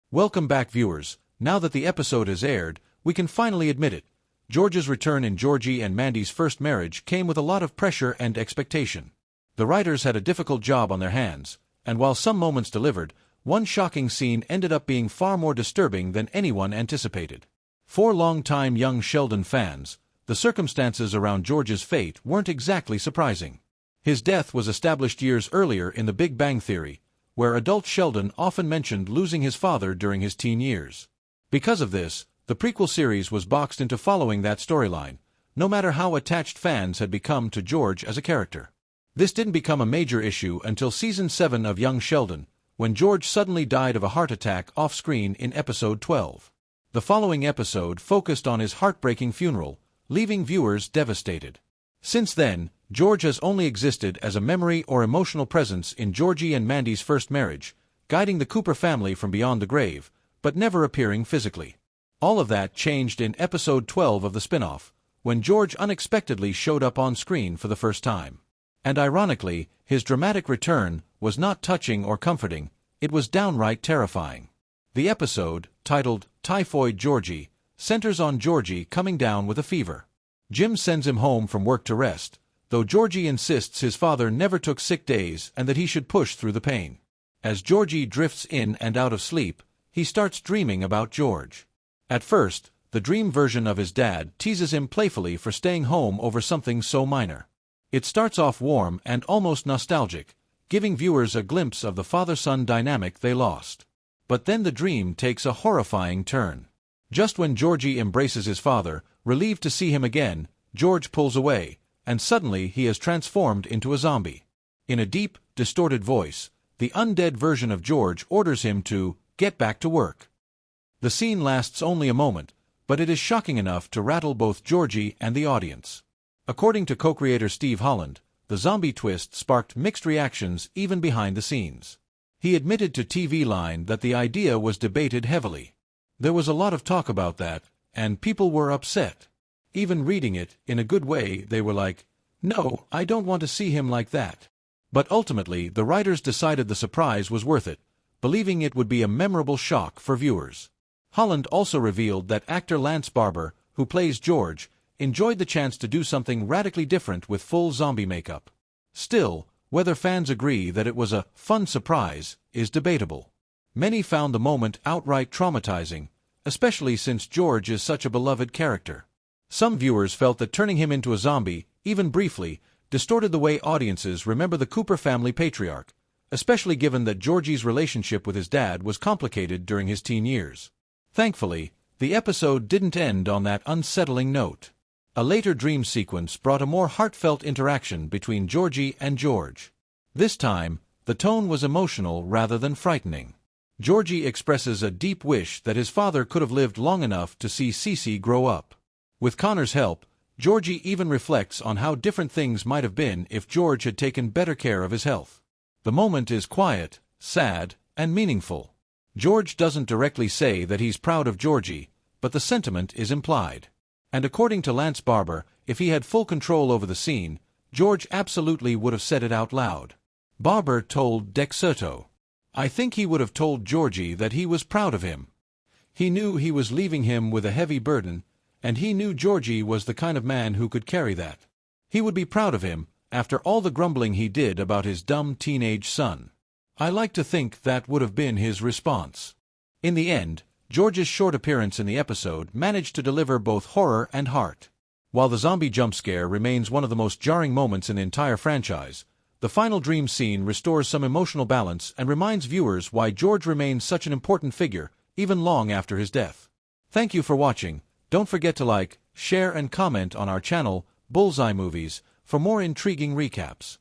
Welcome back, viewers. Now that the episode has aired, we can finally admit it. George's return in Georgie and Mandy's first marriage came with a lot of pressure and expectation. The writers had a difficult job on their hands, and while some moments delivered, one shocking scene ended up being far more disturbing than anyone anticipated. For long-time Young Sheldon fans, the circumstances around George's fate weren't exactly surprising. His death was established years earlier in The Big Bang Theory, where adult Sheldon often mentioned losing his father during his teen years. Because of this, the prequel series was boxed into following that storyline, no matter how attached fans had become to George as a character. This didn't become a major issue until Season 7 of Young Sheldon, when George suddenly died of a heart attack off-screen in Episode 12. The following episode focused on his heartbreaking funeral, leaving viewers devastated. Since then, George has only existed as a memory or emotional presence in Georgie and Mandy's first marriage, guiding the Cooper family from beyond the grave, but never appearing physically. All of that changed in Episode 12 of the spinoff, when George unexpectedly showed up on screen for the first time. And ironically, his dramatic return was not touching or comforting, it was downright terrifying. The episode, titled Typhoid Georgie, centers on Georgie coming down with a fever. Jim sends him home from work to rest, though Georgie insists his father never took sick days and that he should push through the pain. As Georgie drifts in and out of sleep, he starts dreaming about George. At first, the dream version of his dad teases him playfully for staying home over something so minor. It starts off warm and almost nostalgic, giving viewers a glimpse of the father-son dynamic they lost. But then the dream takes a horrifying turn. Just when Georgie embraces his father, relieved to see him again, George pulls away, and suddenly he is transformed into a zombie. In a deep, distorted voice, the undead version of George orders him to get back to work. The scene lasts only a moment, but it is shocking enough to rattle both Georgie and the audience. According to co-creator Steve Holland, the zombie twist sparked mixed reactions even behind the scenes. He admitted to TV Line that the idea was debated heavily. There was a lot of talk about that, and people were upset. Even reading it, in a good way, they were like, "No, I don't want to see him like that." But ultimately, the writers decided the surprise was worth it, believing it would be a memorable shock for viewers. Holland also revealed that actor Lance Barber, who plays George, enjoyed the chance to do something radically different with full zombie makeup. Still, whether fans agree that it was a fun surprise is debatable. Many found the moment outright traumatizing, especially since George is such a beloved character. Some viewers felt that turning him into a zombie, even briefly, distorted the way audiences remember the Cooper family patriarch, especially given that Georgie's relationship with his dad was complicated during his teen years. Thankfully, the episode didn't end on that unsettling note. A later dream sequence brought a more heartfelt interaction between Georgie and George. This time, the tone was emotional rather than frightening. Georgie expresses a deep wish that his father could have lived long enough to see Cece grow up. With Connor's help, Georgie even reflects on how different things might have been if George had taken better care of his health. The moment is quiet, sad, and meaningful. George doesn't directly say that he's proud of Georgie, but the sentiment is implied. And according to Lance Barber, if he had full control over the scene, George absolutely would have said it out loud. Barber told Dexerto, "I think he would have told Georgie that he was proud of him. He knew he was leaving him with a heavy burden, and he knew Georgie was the kind of man who could carry that. He would be proud of him, after all the grumbling he did about his dumb teenage son. I like to think that would have been his response." In the end, George's short appearance in the episode managed to deliver both horror and heart. While the zombie jump scare remains one of the most jarring moments in the entire franchise, the final dream scene restores some emotional balance and reminds viewers why George remains such an important figure, even long after his death. Thank you for watching. Don't forget to like, share and comment on our channel, Bullseye Movies, for more intriguing recaps.